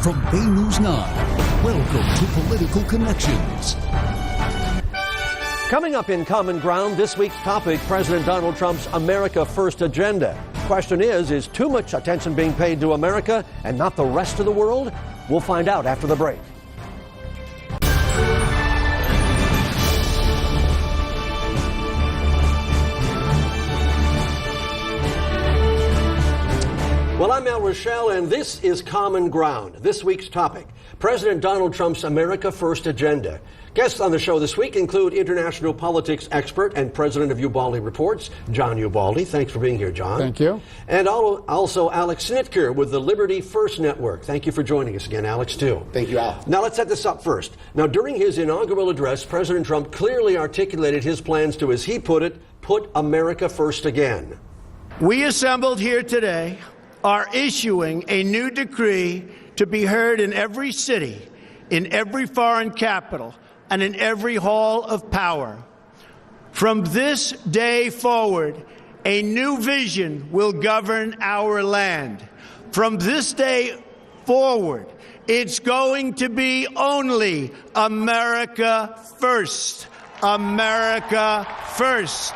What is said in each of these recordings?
From Bay News 9, welcome to Political Connections. Coming up in Common Ground, this week's topic, President Donald Trump's America First agenda. Question is too much attention being paid to America and not the rest of the world? We'll find out after the break. Well, I'm Al Rochelle, and this is Common Ground. This week's topic, President Donald Trump's America First agenda. Guests on the show this week include international politics expert and president of Ubaldi Reports, John Ubaldi. Thanks for being here, John. Thank you. And also Alex Snitker with the Liberty First Network. Thank you for joining us again, Alex, too. Thank you, Al. Now, let's set this up first. Now, during his inaugural address, President Trump clearly articulated his plans to, as he put it, put America first again. We assembled here today are issuing a new decree to be heard in every city, in every foreign capital, and in every hall of power. From this day forward, a new vision will govern our land. From this day forward, it's going to be only America first. America first.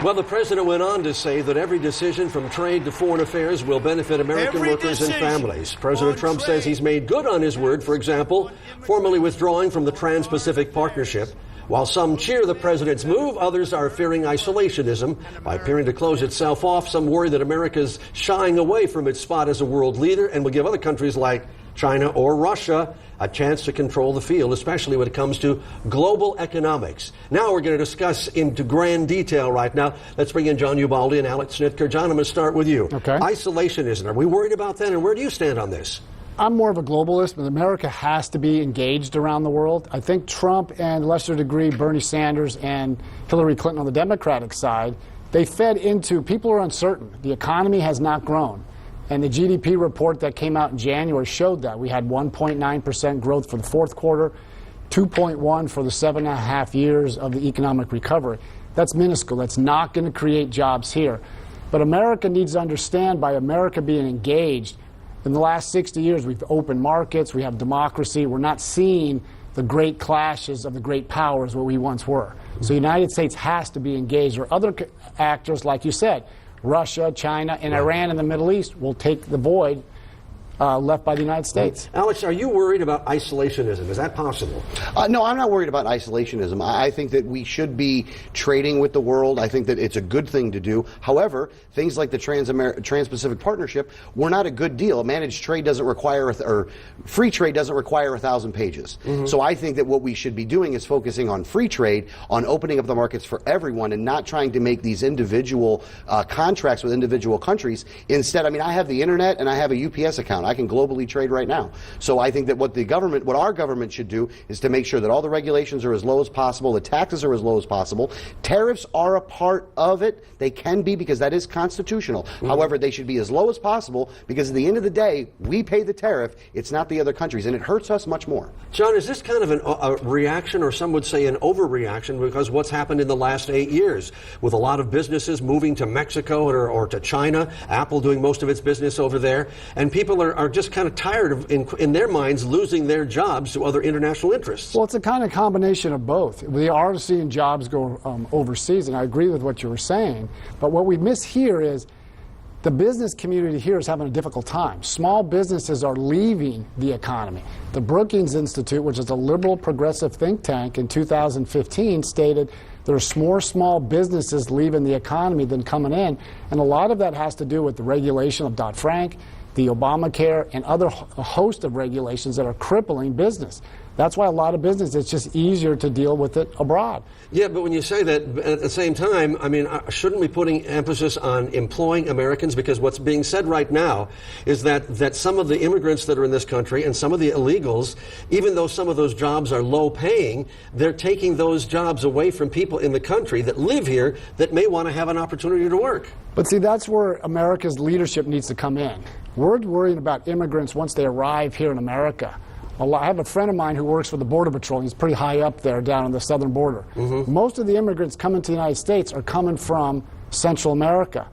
Well, the president went on to say that every decision from trade to foreign affairs will benefit American workers and families. President Trump says he's made good on his word, for example, formally withdrawing from the Trans-Pacific Partnership. While some cheer the president's move, others are fearing isolationism. By appearing to close itself off, some worry that America's shying away from its spot as a world leader and will give other countries like China or Russia a chance to control the field, especially when it comes to global economics. Now we're going to discuss into grand detail right now. Let's bring in John Ubaldi and Alex Snitker. John, I'm going to start with you. Okay. Isolationism. Are we worried about that, and where do you stand on this? I'm more of a globalist, but America has to be engaged around the world. I think Trump and, lesser degree, Bernie Sanders and Hillary Clinton on the Democratic side, they fed into, people are uncertain. The economy has not grown. And the GDP report that came out in January showed that. We had 1.9% growth for the fourth quarter, 2.1% for the 7.5 years of the economic recovery. That's minuscule. That's not going to create jobs here. But America needs to understand, by America being engaged, in the last 60 years, we've opened markets, we have democracy. We're not seeing the great clashes of the great powers where we once were. So the United States has to be engaged, or other actors, like you said, Russia, China, and Iran in the Middle East will take the void left by the United States. Alex, are you worried about isolationism? Is that possible? No, I'm not worried about isolationism. I think that we should be trading with the world. I think that it's a good thing to do. However, things like the Trans-Pacific Partnership were not a good deal. Managed trade doesn't require, or free trade doesn't require 1,000 pages. So I think that what we should be doing is focusing on free trade, on opening up the markets for everyone, and not trying to make these individual contracts with individual countries. Instead, I mean, I have the internet and I have a UPS account. I can globally trade right now. So I think that what our government should do is to make sure that all the regulations are as low as possible, the taxes are as low as possible. Tariffs are a part of it. They can be, because that is constitutional. However, they should be as low as possible, because at the end of the day, we pay the tariff. It's not the other countries, and it hurts us much more. John, is this kind of a reaction, or some would say an overreaction, because what's happened in the last 8 years with a lot of businesses moving to Mexico or to China, Apple doing most of its business over there, and people are just kind of tired of, in their minds, losing their jobs to other international interests? Well, it's a kind of combination of both. We are seeing jobs go overseas, and I agree with what you were saying. But what we miss here is the business community here is having a difficult time. Small businesses are leaving the economy. The Brookings Institute, which is a liberal progressive think tank, in 2015 stated there's more small businesses leaving the economy than coming in. And a lot of that has to do with the regulation of Dodd-Frank, the Obamacare, and a host of regulations that are crippling business. That's why a lot of business, it's just easier to deal with it abroad. Yeah, but when you say that, at the same time, I mean, shouldn't we be putting emphasis on employing Americans? Because what's being said right now is that some of the immigrants that are in this country and some of the illegals, even though some of those jobs are low paying, they're taking those jobs away from people in the country that live here that may want to have an opportunity to work. But see, that's where America's leadership needs to come in. We're worrying about immigrants once they arrive here in America. I have a friend of mine who works for the Border Patrol. He's pretty high up there down on the southern border. Most of the immigrants coming to the United States are coming from Central America.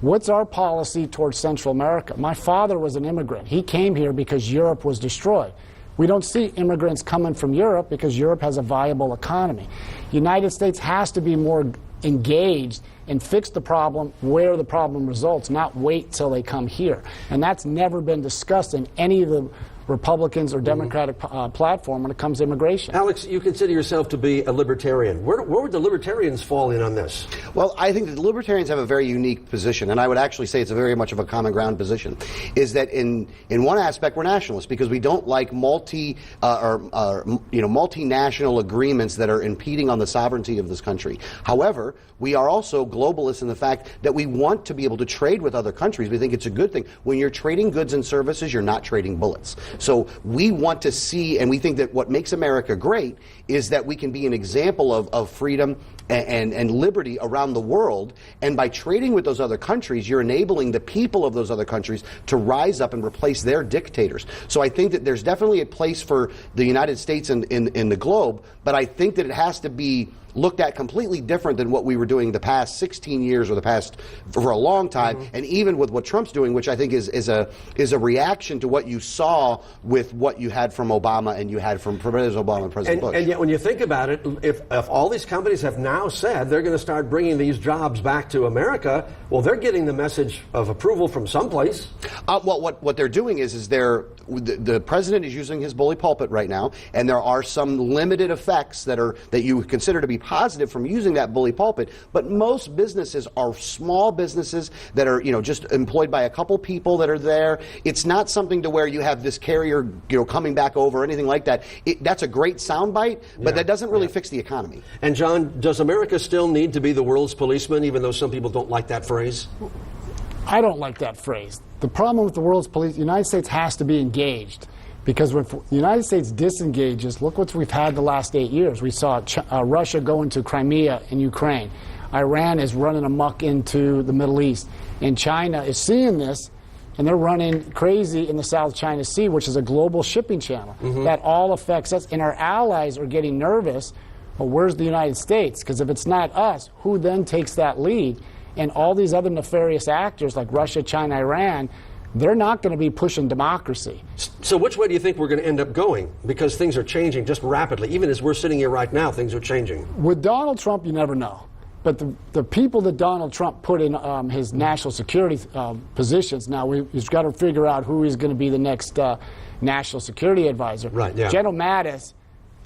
What's our policy towards Central America? My father was an immigrant. He came here because Europe was destroyed. We don't see immigrants coming from Europe because Europe has a viable economy. The United States has to be more engaged and fix the problem where the problem results, not wait till they come here. And that's never been discussed in any of the Republicans or Democratic platform when it comes to immigration. Alex, you consider yourself to be a libertarian. Where would the libertarians fall in on this? Well, I think that the libertarians have a very unique position, and I would actually say it's a very much of a common ground position, is that in one aspect we're nationalists because we don't like multinational agreements that are impeding on the sovereignty of this country. However, we are also globalists in the fact that we want to be able to trade with other countries. We think it's a good thing. When you're trading goods and services, you're not trading bullets. So we want to see, and we think that what makes America great is that we can be an example of freedom and liberty around the world. And by trading with those other countries, you're enabling the people of those other countries to rise up and replace their dictators. So I think that there's definitely a place for the United States in the globe, but I think that it has to be looked at completely different than what we were doing the past 16 years or the past for a long time, and even with what Trump's doing, which I think is a reaction to what you saw with what you had from Obama and you had from President Obama and President Bush. And yet when you think about it, if all these companies have now said they're going to start bringing these jobs back to America, well, they're getting the message of approval from someplace. Well, what they're doing is the president is using his bully pulpit right now, and there are some limited effects that you consider to be positive from using that bully pulpit. But most businesses are small businesses that are just employed by a couple people that are there. It's not something to where you have this carrier coming back over or anything like that. That's a great soundbite, but that doesn't really fix the economy. And John, does America still need to be the world's policeman, even though some people don't like that phrase? I don't like that phrase. The problem with the world's police, the United States has to be engaged. Because when the United States disengages, look what we've had the last 8 years. We saw Russia go into Crimea in Ukraine. Iran is running amok into the Middle East. And China is seeing this, and they're running crazy in the South China Sea, which is a global shipping channel. That all affects us. And our allies are getting nervous. Well, where's the United States? Because if it's not us, who then takes that lead? And all these other nefarious actors like Russia, China, Iran, they're not going to be pushing democracy. So which way do you think we're going to end up going? Because things are changing just rapidly. Even as we're sitting here right now, things are changing. With Donald Trump, you never know. But the people that Donald Trump put in his national security positions, now he's got to figure out who is going to be the next national security advisor. Right, yeah. General Mattis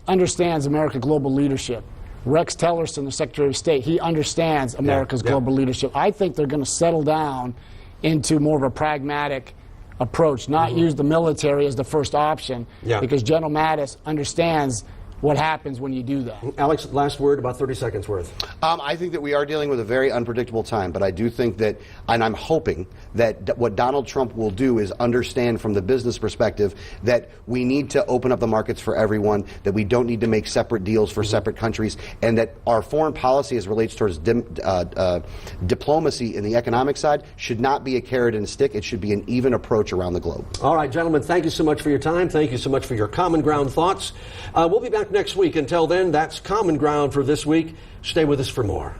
understands American global leadership. Rex Tillerson, the Secretary of State, he understands America's global leadership. I think they're going to settle down into more of a pragmatic approach, not use the military as the first option, because General Mattis understands what happens when you do that. Alex, last word, about 30 seconds worth. I think that we are dealing with a very unpredictable time, but I do think that, and I'm hoping that what Donald Trump will do is understand from the business perspective that we need to open up the markets for everyone, that we don't need to make separate deals for separate countries, and that our foreign policy as relates towards diplomacy in the economic side should not be a carrot and a stick. It should be an even approach around the globe. All right, gentlemen, thank you so much for your time. Thank you so much for your common ground thoughts. We'll be back next week. Until then, that's Common Ground for this week. Stay with us for more.